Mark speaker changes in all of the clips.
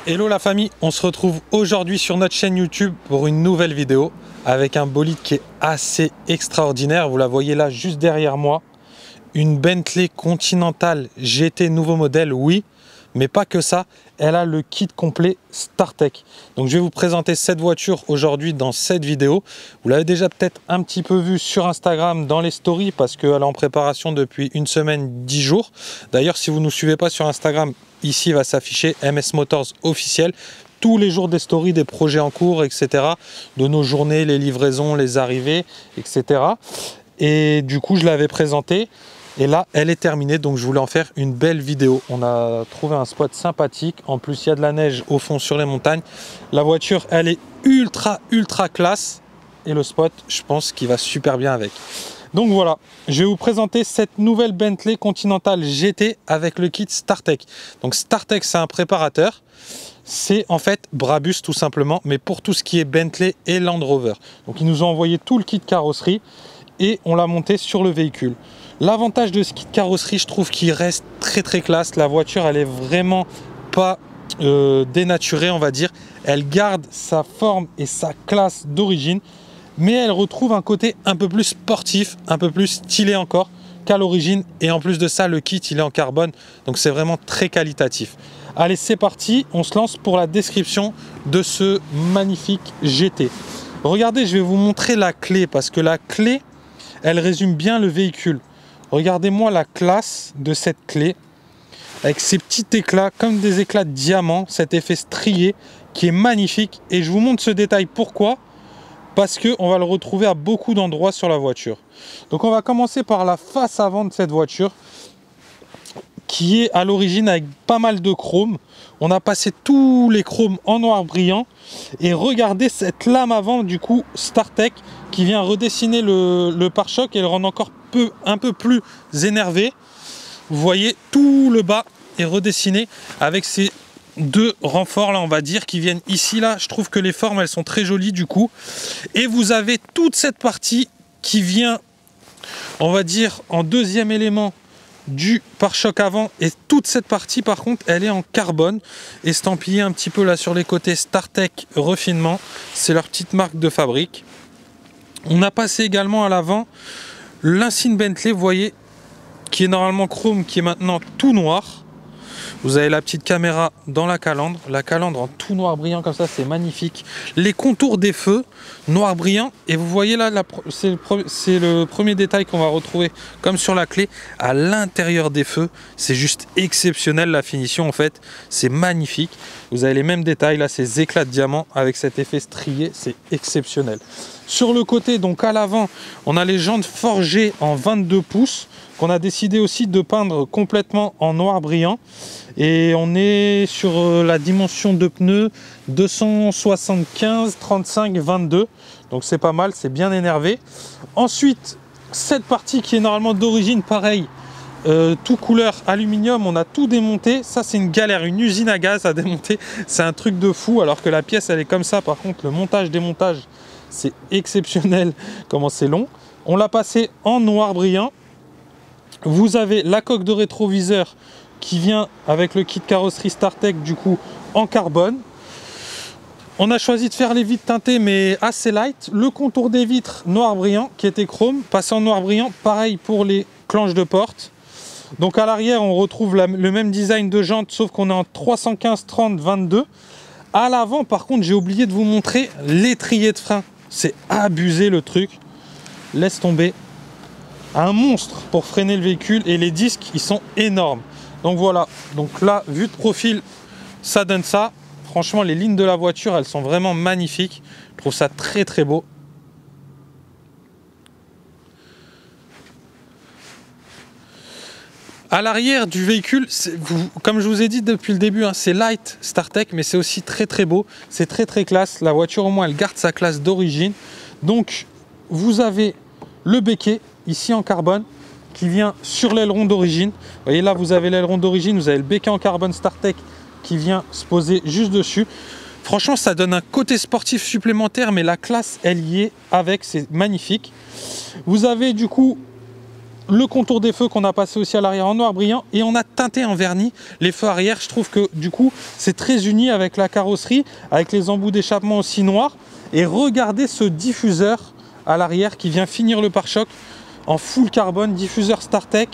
Speaker 1: Hello la famille, on se retrouve aujourd'hui sur notre chaîne YouTube pour une nouvelle vidéo avec un bolide qui est assez extraordinaire. Vous la voyez là juste derrière moi. Une Bentley Continental GT nouveau modèle, oui, mais pas que ça. Elle a le kit complet StarTech. Donc je vais vous présenter cette voiture aujourd'hui dans cette vidéo. Vous l'avez déjà peut-être un petit peu vu sur Instagram dans les stories parce qu'elle est en préparation depuis une semaine, 10 jours. D'ailleurs, si vous ne nous suivez pas sur Instagram, ici va s'afficher MS Motors officiel. Tous les jours des stories, des projets en cours, etc. De nos journées, les livraisons, les arrivées, etc. Et du coup, je l'avais présentée. Et là, elle est terminée, donc je voulais en faire une belle vidéo. On a trouvé un spot sympathique. En plus, il y a de la neige au fond sur les montagnes. La voiture, elle est ultra classe. Et le spot, je pense qu'il va super bien avec. Donc voilà, je vais vous présenter cette nouvelle Bentley Continental GT avec le kit StarTech. Donc StarTech, c'est un préparateur. C'est en fait Brabus tout simplement, mais pour tout ce qui est Bentley et Land Rover. Donc ils nous ont envoyé tout le kit carrosserie et on l'a monté sur le véhicule. L'avantage de ce kit carrosserie, je trouve qu'il reste très classe. La voiture, elle est vraiment pas dénaturée, on va dire. Elle garde sa forme et sa classe d'origine, mais elle retrouve un côté un peu plus sportif, un peu plus stylé encore qu'à l'origine. Et en plus de ça, le kit, il est en carbone, donc c'est vraiment très qualitatif. Allez, c'est parti, on se lance pour la description de ce magnifique GT. Regardez, je vais vous montrer la clé, parce que la clé, elle résume bien le véhicule. Regardez-moi la classe de cette clé, avec ces petits éclats, comme des éclats de diamant, cet effet strié qui est magnifique. Et je vous montre ce détail, pourquoi ? Parce qu'on va le retrouver à beaucoup d'endroits sur la voiture. Donc on va commencer par la face avant de cette voiture, qui est à l'origine avec pas mal de chrome. On a passé tous les chromes en noir brillant. Et regardez cette lame avant du coup StarTech qui vient redessiner le pare-choc et le rendre encore un peu plus énervé. Vous voyez, tout le bas est redessiné avec ces deux renforts là, on va dire, qui viennent ici là. Je trouve que les formes, elles sont très jolies du coup. Et vous avez toute cette partie qui vient, on va dire, en deuxième élément du pare-choc avant, et toute cette partie par contre elle est en carbone estampillée un petit peu là sur les côtés StarTech refinement, c'est leur petite marque de fabrique. On a passé également à l'avant l'insigne Bentley, vous voyez, qui est normalement chrome, qui est maintenant tout noir. Vous avez la petite caméra dans la calandre en tout noir brillant comme ça, c'est magnifique. Les contours des feux, noir brillant. Et vous voyez là, c'est le premier détail qu'on va retrouver comme sur la clé. À l'intérieur des feux, c'est juste exceptionnel la finition en fait. C'est magnifique. Vous avez les mêmes détails là, ces éclats de diamant avec cet effet strié, c'est exceptionnel. Sur le côté, donc à l'avant, on a les jantes forgées en 22 pouces qu'on a décidé aussi de peindre complètement en noir brillant. Et on est sur la dimension de pneus 275 35 22, donc c'est pas mal, c'est bien énervé. Ensuite, cette partie qui est normalement d'origine pareil, tout couleur aluminium, on a tout démonté. Ça c'est une galère, une usine à gaz à démonter, c'est un truc de fou, alors que la pièce elle est comme ça. Par contre, le montage démontage, c'est exceptionnel comment c'est long. On l'a passé en noir brillant. Vous avez la coque de rétroviseur qui vient avec le kit carrosserie StarTech du coup en carbone. On a choisi de faire les vitres teintées mais assez light. Le contour des vitres noir brillant qui était chrome, passé en noir brillant. Pareil pour les clenches de porte. Donc à l'arrière on retrouve le même design de jantes, sauf qu'on est en 315 30 22. À l'avant par contre j'ai oublié de vous montrer l'étrier de frein. C'est abusé le truc. Laisse tomber. Un monstre pour freiner le véhicule, et les disques ils sont énormes. Donc voilà, donc là vue de profil ça donne ça. Franchement les lignes de la voiture elles sont vraiment magnifiques, je trouve ça très beau. À l'arrière du véhicule, comme je vous ai dit depuis le début, hein, c'est light StarTech, mais c'est aussi très beau, c'est très classe. La voiture au moins elle garde sa classe d'origine. Donc vous avez le béquet ici en carbone qui vient sur l'aileron d'origine. Vous voyez là, vous avez l'aileron d'origine, vous avez le béquet en carbone StarTech qui vient se poser juste dessus. Franchement, ça donne un côté sportif supplémentaire, mais la classe, elle y est avec, c'est magnifique. Vous avez du coup le contour des feux qu'on a passé aussi à l'arrière en noir brillant, et on a teinté en vernis les feux arrière. Je trouve que du coup c'est très uni avec la carrosserie, avec les embouts d'échappement aussi noirs. Et regardez ce diffuseur à l'arrière qui vient finir le pare-choc en full carbone, diffuseur StarTech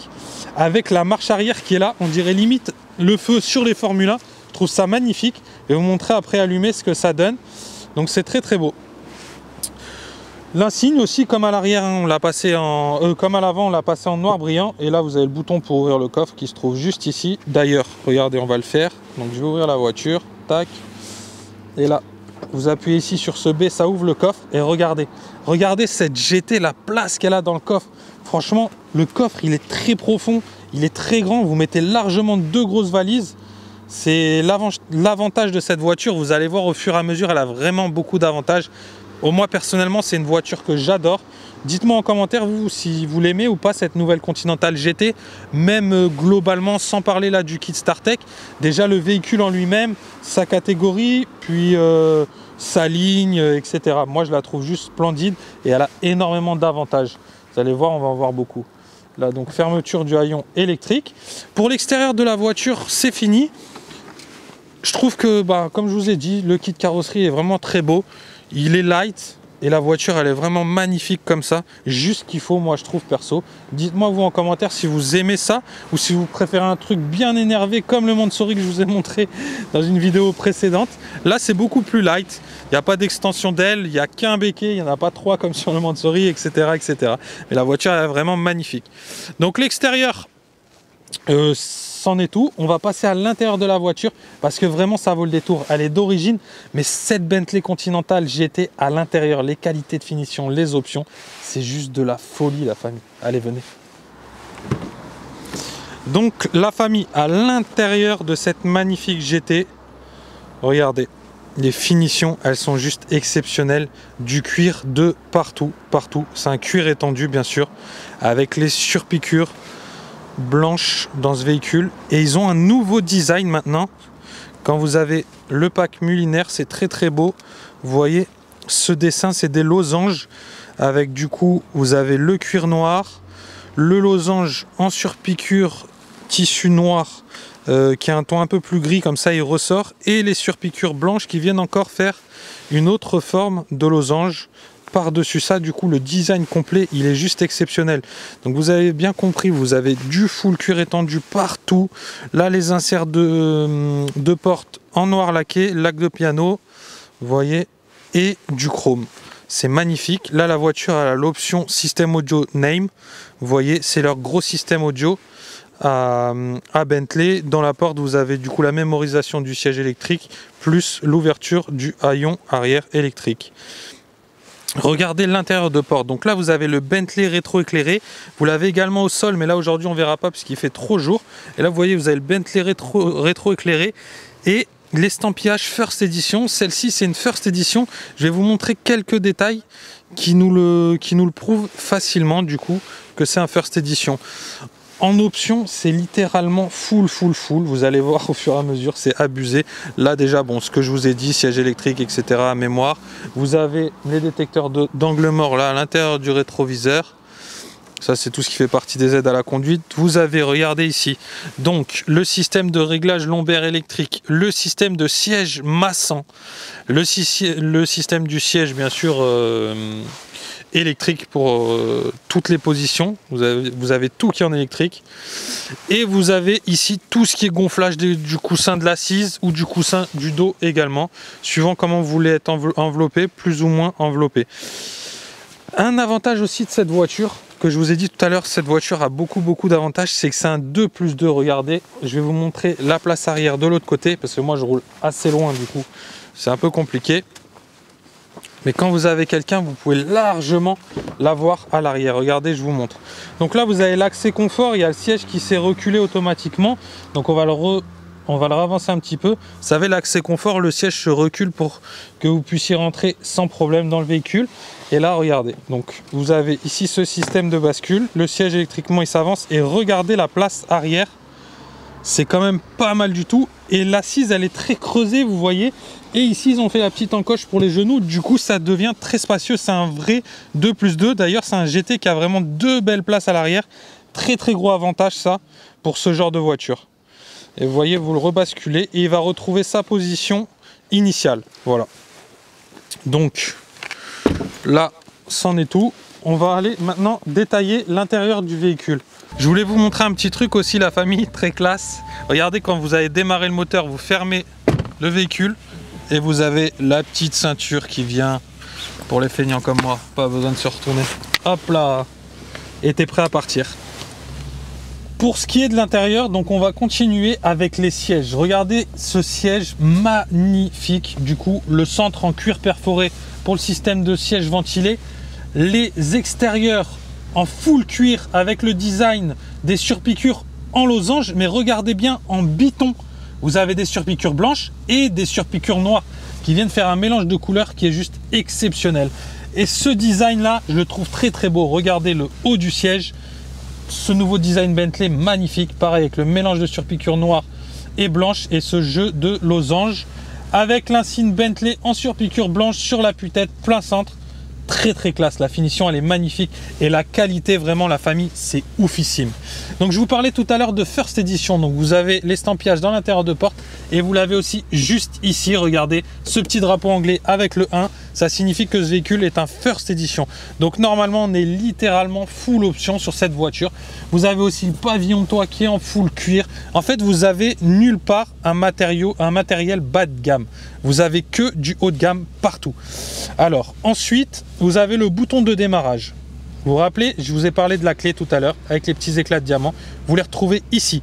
Speaker 1: avec la marche arrière qui est là, on dirait limite le feu sur les Formule 1. Je trouve ça magnifique. Je vais vous montrer après allumé ce que ça donne. Donc c'est très très beau. L'insigne aussi, comme à l'arrière, hein, on l'a passé en comme à l'avant, on l'a passé en noir brillant. Et là, vous avez le bouton pour ouvrir le coffre qui se trouve juste ici. D'ailleurs, regardez, on va le faire. Donc, je vais ouvrir la voiture. Tac. Et là, vous appuyez ici sur ce B, ça ouvre le coffre. Et regardez, regardez cette GT, la place qu'elle a dans le coffre. Franchement, le coffre, il est très profond, il est très grand. Vous mettez largement 2 grosses valises. C'est l'avantage de cette voiture. Vous allez voir au fur et à mesure, elle a vraiment beaucoup d'avantages. Moi personnellement, c'est une voiture que j'adore. Dites-moi en commentaire vous si vous l'aimez ou pas cette nouvelle Continental GT, même globalement sans parler là du kit StarTech. Déjà le véhicule en lui-même, sa catégorie, puis sa ligne, etc. Moi je la trouve juste splendide et elle a énormément d'avantages. Vous allez voir, on va en voir beaucoup. Là donc fermeture du haillon électrique. Pour l'extérieur de la voiture, c'est fini. Je trouve que, comme je vous ai dit, le kit carrosserie est vraiment très beau. Il est light et la voiture elle est vraiment magnifique comme ça, juste qu'il faut, moi je trouve perso. Dites-moi vous en commentaire si vous aimez ça ou si vous préférez un truc bien énervé comme le Mansory que je vous ai montré dans une vidéo précédente. Là c'est beaucoup plus light, il n'y a pas d'extension d'aile, il n'y a qu'un béquet, il n'y en a pas 3 comme sur le Mansory, etc., etc. Mais la voiture elle est vraiment magnifique. Donc l'extérieur, c'en est tout. On va passer à l'intérieur de la voiture parce que vraiment ça vaut le détour. Elle est d'origine, mais cette Bentley Continental GT à l'intérieur, les qualités de finition, les options, c'est juste de la folie la famille. Allez, venez. Donc la famille à l'intérieur de cette magnifique GT, regardez, les finitions, elles sont juste exceptionnelles. Du cuir de partout, partout. C'est un cuir étendu bien sûr, avec les surpiqûres blanche dans ce véhicule, et ils ont un nouveau design maintenant. Quand vous avez le pack mulinaire, c'est très très beau. Vous voyez ce dessin, c'est des losanges avec du coup vous avez le cuir noir, le losange en surpiqûre tissu noir qui a un ton un peu plus gris, comme ça il ressort, et les surpiqûres blanches qui viennent encore faire une autre forme de losange par-dessus ça. Du coup le design complet il est juste exceptionnel. Donc vous avez bien compris, vous avez du full cuir étendu partout. Là les inserts de porte en noir laqué, lac de piano, vous voyez, et du chrome. C'est magnifique. Là la voiture a l'option système audio Name, vous voyez c'est leur gros système audio à Bentley. Dans la porte vous avez du coup la mémorisation du siège électrique plus l'ouverture du haillon arrière électrique. Regardez l'intérieur de porte. Donc là vous avez le Bentley rétro-éclairé. Vous l'avez également au sol, mais là aujourd'hui on verra pas puisqu'il fait trop jour. Et là vous voyez vous avez le Bentley rétro-éclairé et l'estampillage First Edition. Celle-ci c'est une First Edition. Je vais vous montrer quelques détails qui nous le prouvent facilement du coup que c'est un First Edition. En option, c'est littéralement full. Vous allez voir au fur et à mesure, c'est abusé. Là déjà, bon, ce que je vous ai dit, siège électrique, etc., mémoire. Vous avez les détecteurs d'angle mort là à l'intérieur du rétroviseur. Ça, c'est tout ce qui fait partie des aides à la conduite. Vous avez, regardez ici, donc le système de réglage lombaire électrique, le système de siège massant, le système du siège, bien sûr, électrique pour toutes les positions. Vous avez tout qui est en électrique. Et vous avez ici tout ce qui est gonflage du coussin de l'assise ou du coussin du dos également, suivant comment vous voulez être enveloppé, plus ou moins enveloppé. Un avantage aussi de cette voiture, que je vous ai dit tout à l'heure, cette voiture a beaucoup d'avantages, c'est que c'est un 2+2. Regardez, je vais vous montrer la place arrière de l'autre côté, parce que moi je roule assez loin du coup, c'est un peu compliqué. Mais quand vous avez quelqu'un, vous pouvez largement l'avoir à l'arrière. Regardez, je vous montre. Donc là, vous avez l'accès confort. Il y a le siège qui s'est reculé automatiquement. Donc on va le ravancer un petit peu. Vous savez, l'accès confort, le siège se recule pour que vous puissiez rentrer sans problème dans le véhicule. Et là, regardez. Donc vous avez ici ce système de bascule. Le siège électriquement, il s'avance. Et regardez la place arrière. C'est quand même pas mal du tout. Et l'assise, elle est très creusée, vous voyez. Et ici, ils ont fait la petite encoche pour les genoux. Du coup, ça devient très spacieux. C'est un vrai 2+2. D'ailleurs, c'est un GT qui a vraiment 2 belles places à l'arrière. très gros avantage ça pour ce genre de voiture. Et vous voyez, vous le rebasculez et il va retrouver sa position initiale. Voilà. Donc là, c'en est tout. On va aller maintenant détailler l'intérieur du véhicule. Je voulais vous montrer un petit truc aussi, la famille, très classe. Regardez, quand vous avez démarré le moteur, vous fermez le véhicule et vous avez la petite ceinture qui vient pour les feignants comme moi. Pas besoin de se retourner. Hop là. Et t'es prêt à partir. Pour ce qui est de l'intérieur, donc on va continuer avec les sièges. Regardez ce siège magnifique. Du coup, le centre en cuir perforé pour le système de siège ventilé. Les extérieurs en full cuir avec le design des surpiqûres en losange. Mais regardez bien en biton. Vous avez des surpiqûres blanches et des surpiqûres noires qui viennent faire un mélange de couleurs qui est juste exceptionnel. Et ce design là, je le trouve très beau. Regardez le haut du siège. Ce nouveau design Bentley magnifique, pareil avec le mélange de surpiqûre noire et blanche et ce jeu de losange avec l'insigne Bentley en surpiqûre blanche sur la tête plein centre. Très classe, la finition elle est magnifique et la qualité, vraiment la famille, c'est oufissime. Donc je vous parlais tout à l'heure de First Edition, donc vous avez l'estampillage dans l'intérieur de porte et vous l'avez aussi juste ici. Regardez ce petit drapeau anglais avec le 1, ça signifie que ce véhicule est un First Edition. Donc normalement on est littéralement full option sur cette voiture. Vous avez aussi le pavillon de toit qui est en full cuir. En fait vous avez nulle part un matériel bas de gamme. Vous avez que du haut de gamme partout. Alors ensuite vous avez le bouton de démarrage. Vous vous rappelez, je vous ai parlé de la clé tout à l'heure avec les petits éclats de diamant. Vous les retrouvez ici.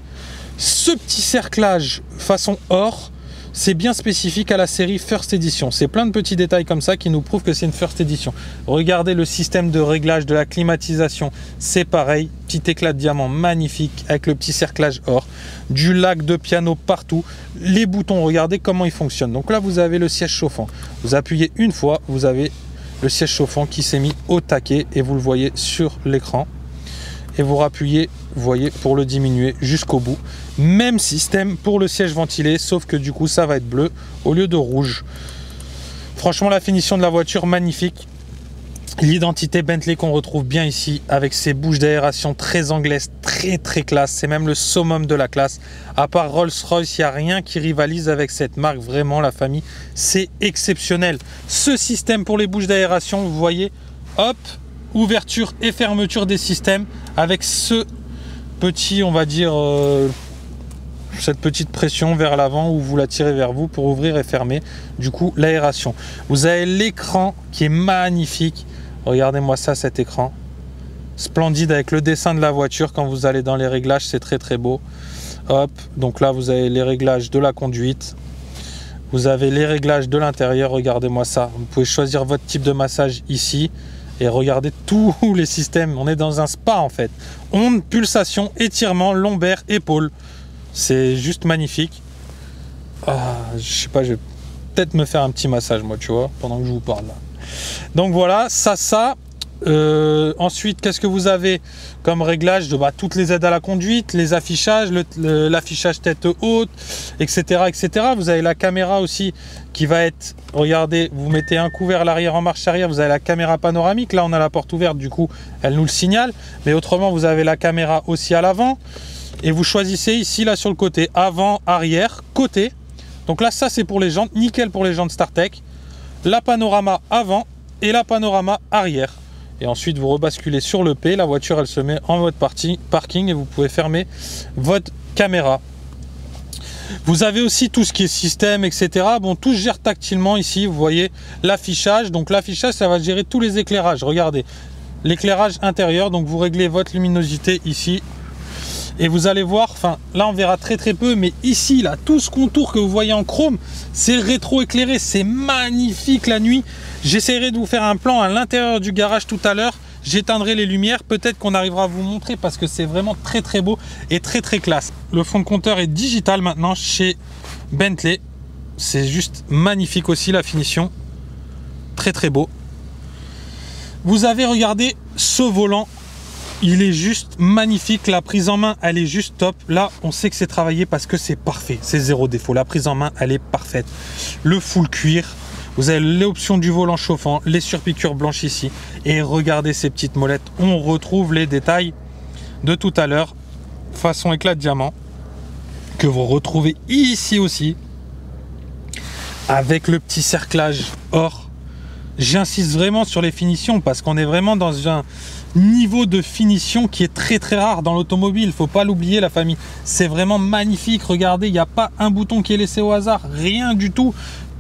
Speaker 1: Ce petit cerclage façon or, c'est bien spécifique à la série First Edition. C'est plein de petits détails comme ça qui nous prouvent que c'est une First Edition. Regardez le système de réglage de la climatisation. C'est pareil, petit éclat de diamant magnifique avec le petit cerclage or. Du lac de piano partout. Les boutons, regardez comment ils fonctionnent. Donc là, vous avez le siège chauffant. Vous appuyez une fois, vous avez le siège chauffant qui s'est mis au taquet et vous le voyez sur l'écran. Et vous rappuyez, vous voyez, pour le diminuer jusqu'au bout. Même système pour le siège ventilé, sauf que du coup ça va être bleu au lieu de rouge. Franchement, la finition de la voiture magnifique. L'identité Bentley qu'on retrouve bien ici avec ses bouches d'aération très anglaises, très classe. C'est même le summum de la classe. À part Rolls-Royce, il n'y a rien qui rivalise avec cette marque. Vraiment, la famille, c'est exceptionnel. Ce système pour les bouches d'aération, vous voyez, hop, ouverture et fermeture des systèmes avec ce petit, on va dire, cette petite pression vers l'avant où vous la tirez vers vous pour ouvrir et fermer du coup l'aération. Vous avez l'écran qui est magnifique. Regardez-moi ça, cet écran splendide avec le dessin de la voiture. Quand vous allez dans les réglages, c'est très beau. Hop, donc là vous avez les réglages de la conduite. Vous avez les réglages de l'intérieur. Regardez-moi ça. Vous pouvez choisir votre type de massage ici. Et regardez tous les systèmes. On est dans un spa en fait. Ondes, pulsation, étirement, lombaire, épaule. C'est juste magnifique. Je sais pas, je vais peut-être me faire un petit massage moi, tu vois, pendant que je vous parle là. Donc voilà, ça. Ensuite, qu'est-ce que vous avez comme réglage de toutes les aides à la conduite, les affichages, l'affichage tête haute, etc. Vous avez la caméra aussi qui va être, regardez, vous mettez un coup vers l'arrière en marche arrière, vous avez la caméra panoramique. Là, on a la porte ouverte, du coup, elle nous le signale. Mais autrement, vous avez la caméra aussi à l'avant. Et vous choisissez ici, là, sur le côté, avant, arrière, côté. Donc là, ça, c'est pour les jantes, nickel pour les jantes StarTech. La panorama avant et la panorama arrière. Et ensuite, vous rebasculez sur le P. La voiture, elle se met en mode parking et vous pouvez fermer votre caméra. Vous avez aussi tout ce qui est système, etc. Bon, tout se gère tactilement ici. Vous voyez l'affichage. Donc l'affichage, ça va gérer tous les éclairages. Regardez, l'éclairage intérieur. Donc vous réglez votre luminosité ici. Et vous allez voir, enfin là on verra très peu, mais ici là, tout ce contour que vous voyez en chrome, c'est rétro-éclairé, c'est magnifique la nuit. J'essaierai de vous faire un plan à l'intérieur du garage tout à l'heure. J'éteindrai les lumières, peut-être qu'on arrivera à vous montrer parce que c'est vraiment très beau et très classe. Le fond de compteur est digital maintenant chez Bentley. C'est juste magnifique aussi la finition. Très beau. Vous avez regardé ce volant. Il est juste magnifique, la prise en main elle est juste top. Là on sait que c'est travaillé parce que c'est parfait, c'est zéro défaut. La prise en main elle est parfaite. Le full cuir, vous avez l'option du volant chauffant, les surpiqûres blanches ici. Et regardez ces petites molettes, on retrouve les détails de tout à l'heure, façon éclat de diamant, que vous retrouvez ici aussi, avec le petit cerclage or. J'insiste vraiment sur les finitions parce qu'on est vraiment dans un niveau de finition qui est très très rare dans l'automobile. Faut pas l'oublier, la famille. C'est vraiment magnifique. Regardez, il n'y a pas un bouton qui est laissé au hasard, rien du tout.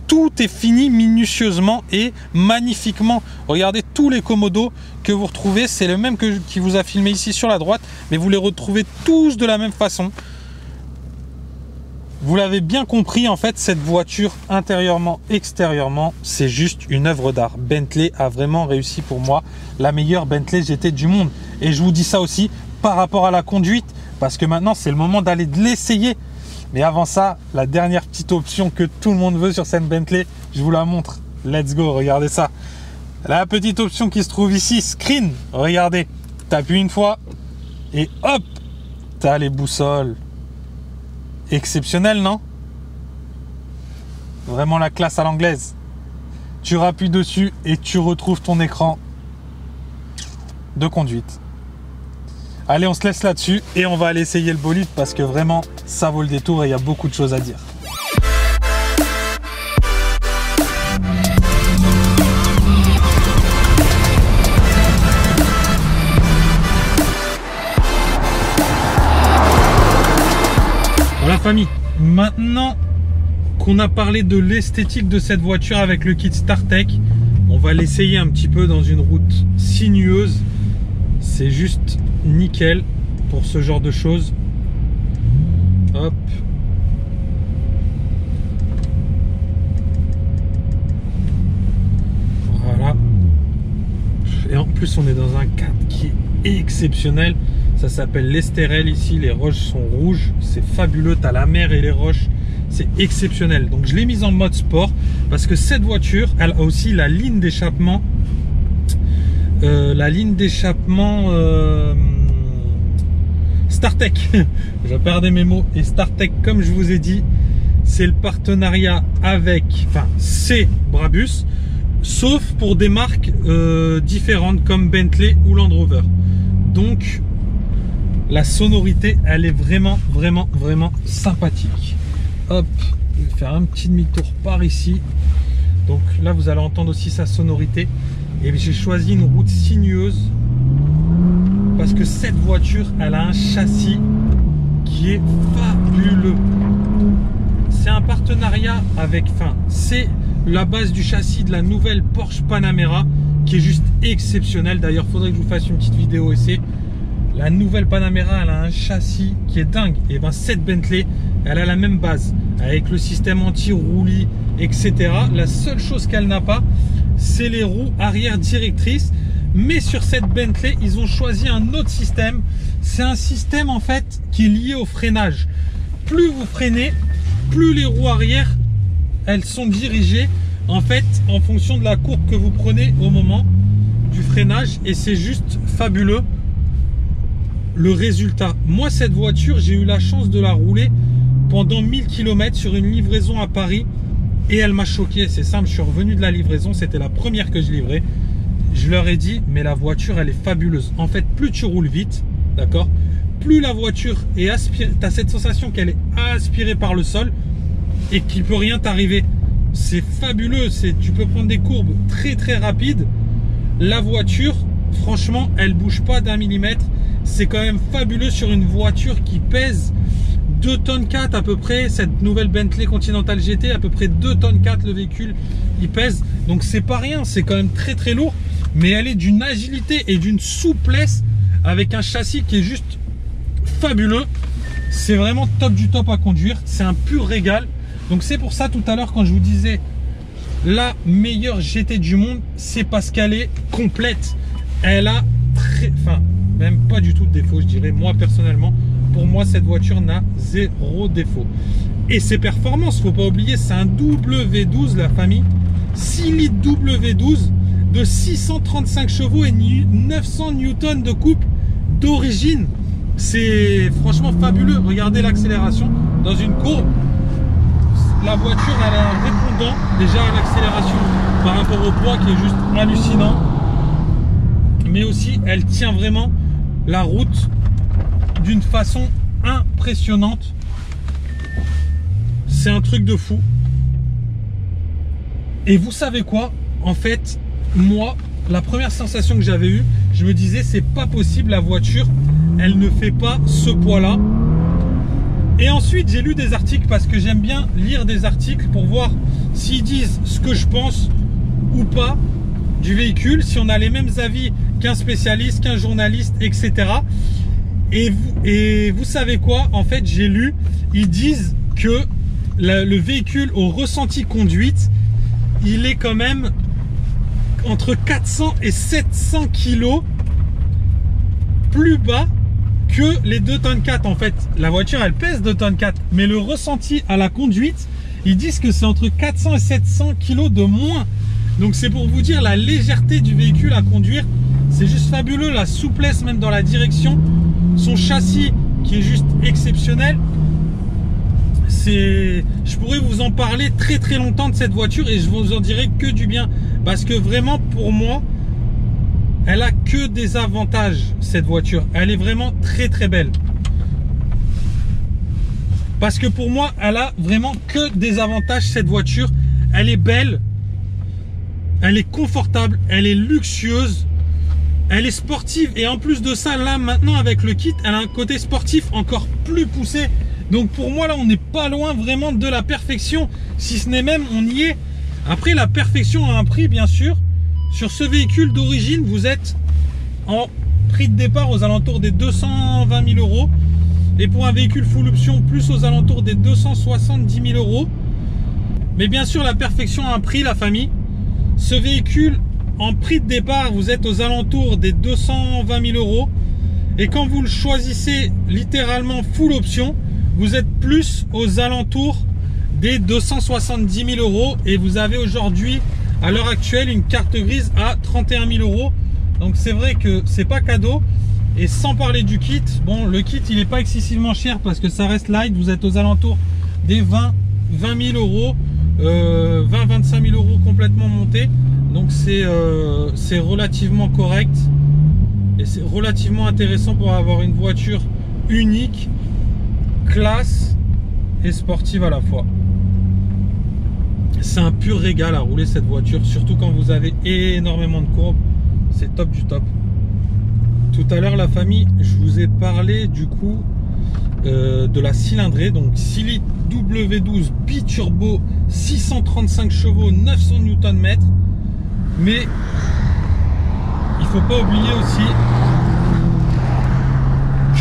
Speaker 1: Tout est fini minutieusement et magnifiquement. Regardez tous les commodos que vous retrouvez. C'est le même qui vous a filmé ici sur la droite, mais vous les retrouvez tous de la même façon. Vous l'avez bien compris, en fait, cette voiture, intérieurement, extérieurement, c'est juste une œuvre d'art. Bentley a vraiment réussi pour moi la meilleure Bentley GT du monde. Et je vous dis ça aussi par rapport à la conduite, parce que maintenant, c'est le moment d'aller l'essayer. Mais avant ça, la dernière petite option que tout le monde veut sur cette Bentley, je vous la montre. Let's go, regardez ça. La petite option qui se trouve ici, screen. Regardez, tu appuies une fois et hop, tu as les boussoles. Exceptionnel, non? Vraiment la classe à l'anglaise. Tu rappuies dessus et tu retrouves ton écran de conduite. Allez, on se laisse là-dessus et on va aller essayer le bolide parce que vraiment, ça vaut le détour et il y a beaucoup de choses à dire. Voilà, famille, maintenant qu'on a parlé de l'esthétique de cette voiture avec le kit StarTech, on va l'essayer un petit peu dans une route sinueuse. C'est juste nickel pour ce genre de choses. Hop. Voilà. Et en plus, on est dans un cadre qui est exceptionnel. Ça s'appelle l'Estérel ici. Les roches sont rouges. C'est fabuleux. Tu as la mer et les roches. C'est exceptionnel. Donc, je l'ai mise en mode sport parce que cette voiture, elle a aussi la ligne d'échappement. StarTech. Je perdais mes mots. Et StarTech, comme je vous ai dit, c'est le partenariat avec, enfin, c'est Brabus, sauf pour des marques différentes comme Bentley ou Land Rover. Donc, la sonorité, elle est vraiment sympathique. Hop, je vais faire un petit demi-tour par ici. Donc là, vous allez entendre aussi sa sonorité. Et j'ai choisi une route sinueuse parce que cette voiture, elle a un châssis qui est fabuleux. C'est un partenariat avec, enfin, c'est la base du châssis de la nouvelle Porsche Panamera qui est juste exceptionnelle. D'ailleurs, il faudrait que je vous fasse une petite vidéo essai. La nouvelle Panamera, elle a un châssis qui est dingue. Et ben cette Bentley, elle a la même base avec le système anti-roulis, etc. La seule chose qu'elle n'a pas, c'est les roues arrière directrices. Mais sur cette Bentley, ils ont choisi un autre système. C'est un système en fait qui est lié au freinage. Plus vous freinez, plus les roues arrière, elles sont dirigées en fait en fonction de la courbe que vous prenez au moment du freinage. Et c'est juste fabuleux le résultat. Moi, cette voiture, j'ai eu la chance de la rouler pendant 1000 km sur une livraison à Paris et elle m'a choqué. C'est simple, je suis revenu de la livraison, c'était la première que je livrais. Je leur ai dit, mais la voiture, elle est fabuleuse. En fait, plus tu roules vite, d'accord, plus la voiture est aspirée. Tu as cette sensation qu'elle est aspirée par le sol et qu'il ne peut rien t'arriver. C'est fabuleux. Tu peux prendre des courbes très rapides. La voiture, franchement, elle bouge pas d'1 millimètre. C'est quand même fabuleux sur une voiture qui pèse 2 tonnes 4 à peu près. Cette nouvelle Bentley Continental GT, à peu près 2 tonnes 4 le véhicule, il pèse. Donc c'est pas rien, c'est quand même très lourd. Mais elle est d'une agilité et d'une souplesse avec un châssis qui est juste fabuleux. C'est vraiment top du top à conduire. C'est un pur régal. Donc c'est pour ça tout à l'heure quand je vous disais la meilleure GT du monde, c'est parce qu'elle est complète. Elle a même pas du tout de défaut, je dirais. Moi personnellement, pour moi cette voiture n'a 0 défaut. Et ses performances, faut pas oublier, c'est un W12 la famille, 6 litres W12 de 635 chevaux et 900 newtons de coupe d'origine. C'est franchement fabuleux. Regardez l'accélération dans une courbe. La voiture, elle a un répondant déjà à l'accélération par rapport au poids qui est juste hallucinant. Mais aussi, elle tient vraiment la route d'une façon impressionnante. C'est un truc de fou. Et vous savez quoi? En fait, moi, la première sensation que j'avais eue, je me disais, c'est pas possible, la voiture, elle ne fait pas ce poids-là. Et ensuite, j'ai lu des articles parce que j'aime bien lire des articles pour voir s'ils disent ce que je pense ou pas du véhicule, si on a les mêmes avis qu'un spécialiste, qu'un journaliste, etc. Et vous savez quoi? En fait, j'ai lu, ils disent que le véhicule au ressenti conduite, il est quand même entre 400 et 700 kg plus bas que les 2 tonnes 4. En fait, la voiture, elle pèse 2 tonnes 4, mais le ressenti à la conduite, ils disent que c'est entre 400 et 700 kg de moins. Donc c'est pour vous dire la légèreté du véhicule à conduire. C'est juste fabuleux, la souplesse même dans la direction, son châssis qui est juste exceptionnel. Je pourrais vous en parler très très longtemps de cette voiture et je vous en dirai que du bien, parce que vraiment pour moi elle a que des avantages, cette voiture. Elle est vraiment très très belle, parce que pour moi elle a vraiment que des avantages, cette voiture. Elle est belle, elle est confortable, elle est luxueuse, elle est sportive, et en plus de ça, là maintenant avec le kit, elle a un côté sportif encore plus poussé. Donc pour moi là, on n'est pas loin vraiment de la perfection, si ce n'est même on y est. Après, la perfection a un prix, bien sûr. Sur ce véhicule d'origine, vous êtes en prix de départ aux alentours des 220 000 euros, et pour un véhicule full option, plus aux alentours des 270 000 euros. Mais bien sûr, la perfection a un prix, la famille. Ce véhicule, en prix de départ, vous êtes aux alentours des 220 000 euros, et quand vous le choisissez littéralement full option, vous êtes plus aux alentours des 270 000 euros, et vous avez aujourd'hui, à l'heure actuelle, une carte grise à 31 000 euros. Donc c'est vrai que c'est pas cadeau. Et sans parler du kit, bon, le kit il est pas excessivement cher parce que ça reste light. Vous êtes aux alentours des 20 000 euros, 20-25 000 euros complètement monté. Donc c'est relativement correct, et c'est relativement intéressant pour avoir une voiture unique, classe et sportive à la fois. C'est un pur régal à rouler cette voiture, surtout quand vous avez énormément de courbes. C'est top du top. Tout à l'heure, la famille, je vous ai parlé du coup de la cylindrée. Donc 6 litres W12 biturbo, 635 chevaux, 900 Nm. Mais il faut pas oublier aussi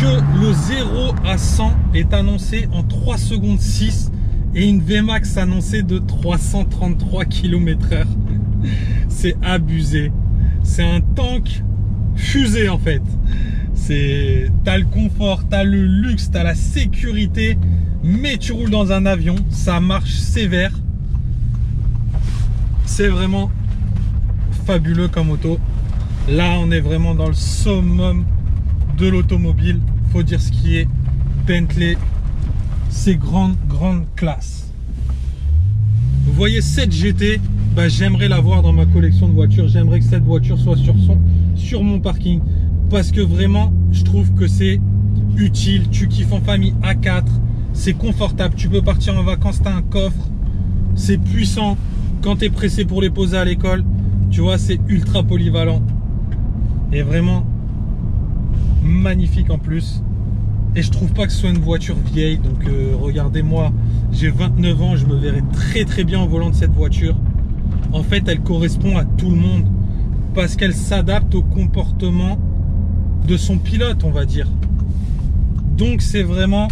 Speaker 1: que le 0 à 100 est annoncé en 3 secondes 6, et une VMAX annoncée de 333 km/h. C'est abusé. C'est un tank fusée en fait. T'as le confort, t'as le luxe, t'as la sécurité, mais tu roules dans un avion, ça marche sévère. C'est vraiment fabuleux comme auto. Là on est vraiment dans le summum de l'automobile, faut dire ce qui est. Bentley, c'est grande classe. Vous voyez cette GT, bah, j'aimerais l'avoir dans ma collection de voitures. J'aimerais que cette voiture soit sur mon parking, parce que vraiment je trouve que c'est utile. Tu kiffes en famille à 4, c'est confortable, tu peux partir en vacances, tu as un coffre, c'est puissant quand tu es pressé pour les poser à l'école, tu vois, c'est ultra polyvalent et vraiment magnifique en plus. Et je trouve pas que ce soit une voiture vieille. Donc regardez-moi, j'ai 29 ans, je me verrais très bien au volant de cette voiture. En fait, elle correspond à tout le monde, parce qu'elle s'adapte au comportement de son pilote, on va dire. Donc c'est vraiment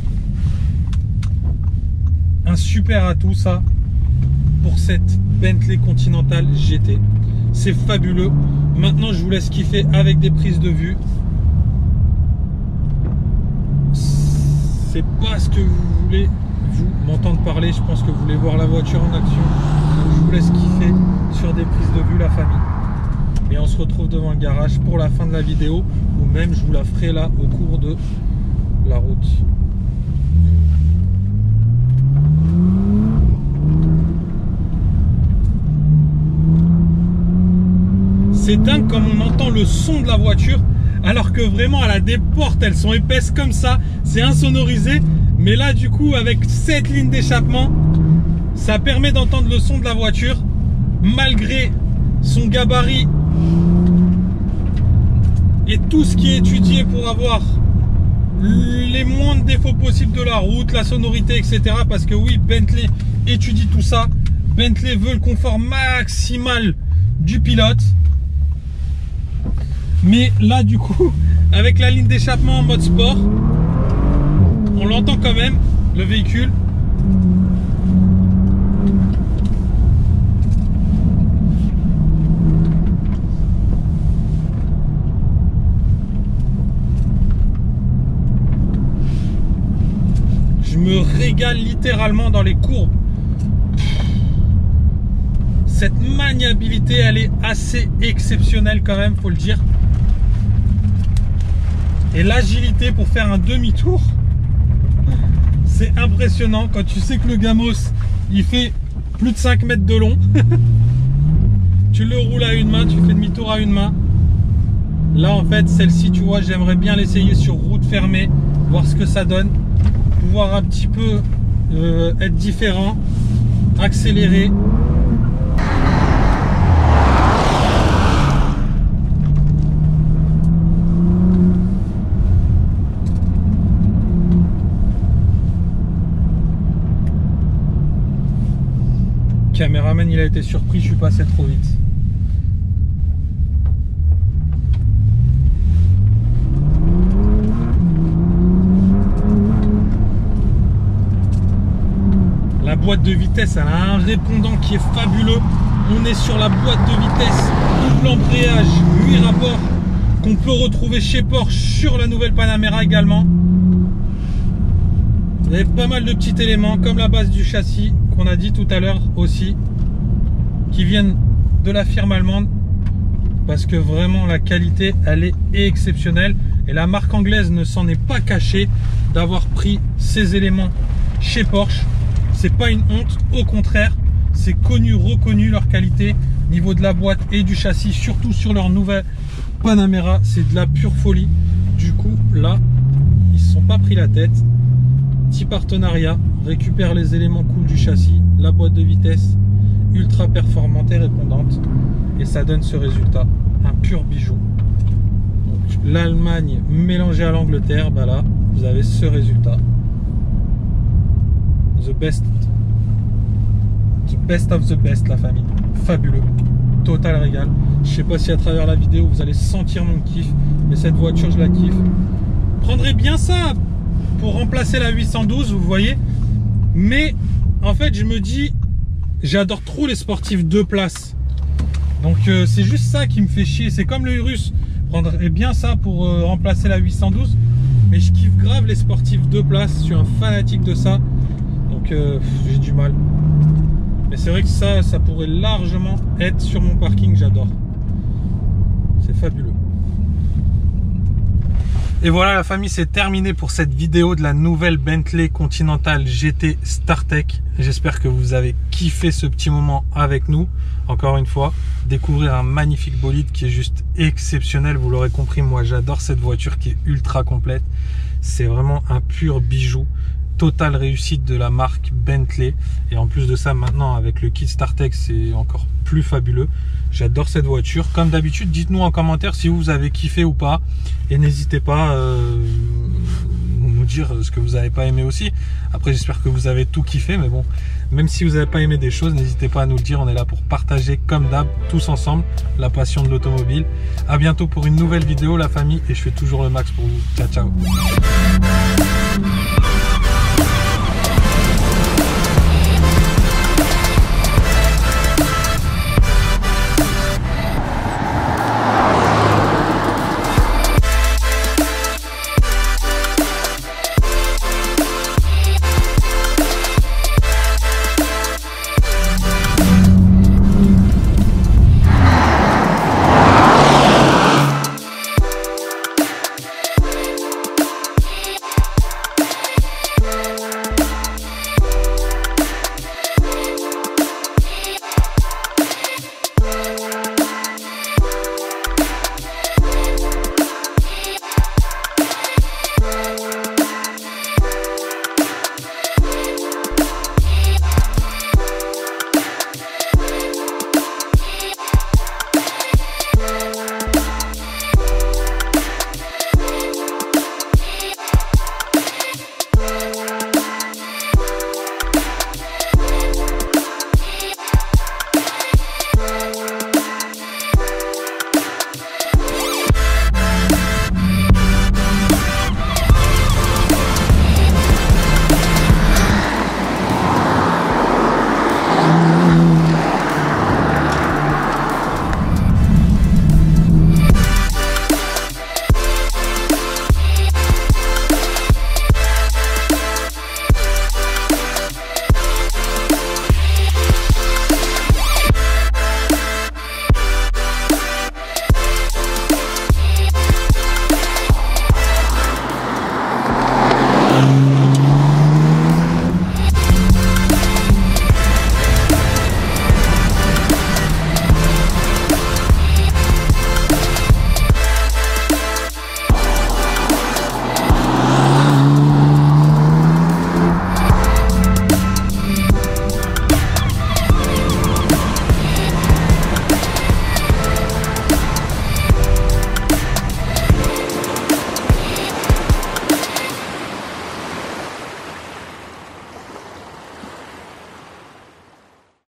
Speaker 1: un super atout, ça, pour cette Bentley Continental GT. C'est fabuleux. Maintenant, je vous laisse kiffer avec des prises de vue. C'est pas ce que vous voulez, vous, m'entendre parler. Je pense que vous voulez voir la voiture en action. Donc, je vous laisse kiffer sur des prises de vue, la famille. Et on se retrouve devant le garage pour la fin de la vidéo, ou même je vous la ferai là au cours de la route. C'est dingue comme on entend le son de la voiture alors que vraiment elle a des portes, elles sont épaisses comme ça, c'est insonorisé. Mais là du coup avec cette ligne d'échappement, ça permet d'entendre le son de la voiture malgré son gabarit et tout ce qui est étudié pour avoir les moindres défauts possibles de la route, la sonorité, etc. Parce que oui, Bentley étudie tout ça. Bentley veut le confort maximal du pilote. Mais là du coup, avec la ligne d'échappement en mode sport, on l'entend quand même, le véhicule. Je me régale littéralement dans les courbes. Cette maniabilité, elle est assez exceptionnelle quand même, faut le dire. Et l'agilité pour faire un demi-tour, c'est impressionnant quand tu sais que le Gamos, il fait plus de 5 mètres de long. Tu le roules à une main, tu fais demi-tour à une main. Là, en fait, celle-ci, tu vois, j'aimerais bien l'essayer sur route fermée, voir ce que ça donne. Pouvoir un petit peu être différent, accélérer. Caméraman, il a été surpris, je suis passé trop vite. La boîte de vitesse, elle a un répondant qui est fabuleux. On est sur la boîte de vitesse, double embrayage, 8 rapports qu'on peut retrouver chez Porsche sur la nouvelle Panamera également. Vous avez pas mal de petits éléments comme la base du châssis qu'on a dit tout à l'heure aussi, qui viennent de la firme allemande, parce que vraiment la qualité elle est exceptionnelle et la marque anglaise ne s'en est pas cachée d'avoir pris ces éléments chez Porsche. C'est pas une honte, au contraire, c'est connu, reconnu leur qualité, niveau de la boîte et du châssis, surtout sur leur nouvelle Panamera, c'est de la pure folie. Du coup là, ils se sont pas pris la tête. Petit partenariat, récupère les éléments cool du châssis, la boîte de vitesse ultra performante et répondante, et ça donne ce résultat, un pur bijou. Donc l'Allemagne mélangée à l'Angleterre, bah là vous avez ce résultat. The best of the best, la famille. Fabuleux, total régal. Je sais pas si à travers la vidéo vous allez sentir mon kiff, mais cette voiture je la kiffe. Prendrais bien ça pour remplacer la 812, vous voyez. Mais en fait je me dis, j'adore trop les sportifs 2 places. Donc c'est juste ça qui me fait chier. C'est comme le Urus, je prendrais bien ça pour remplacer la 812. Mais je kiffe grave les sportifs 2 places, je suis un fanatique de ça. Donc j'ai du mal. Mais c'est vrai que ça pourrait largement être sur mon parking, j'adore. C'est fabuleux. Et voilà la famille, c'est terminé pour cette vidéo de la nouvelle Bentley Continental GT StarTech. J'espère que vous avez kiffé ce petit moment avec nous. Encore une fois, découvrir un magnifique bolide qui est juste exceptionnel. Vous l'aurez compris, moi j'adore cette voiture qui est ultra complète. C'est vraiment un pur bijou. Totale réussite de la marque Bentley, et en plus de ça maintenant avec le kit StarTech c'est encore plus fabuleux. J'adore cette voiture. Comme d'habitude, dites-nous en commentaire si vous avez kiffé ou pas, et n'hésitez pas à nous dire ce que vous n'avez pas aimé aussi. Après j'espère que vous avez tout kiffé, mais bon, même si vous n'avez pas aimé des choses, n'hésitez pas à nous le dire. On est là pour partager comme d'hab, tous ensemble, la passion de l'automobile. À bientôt pour une nouvelle vidéo la famille, et je fais toujours le max pour vous. Ciao ciao.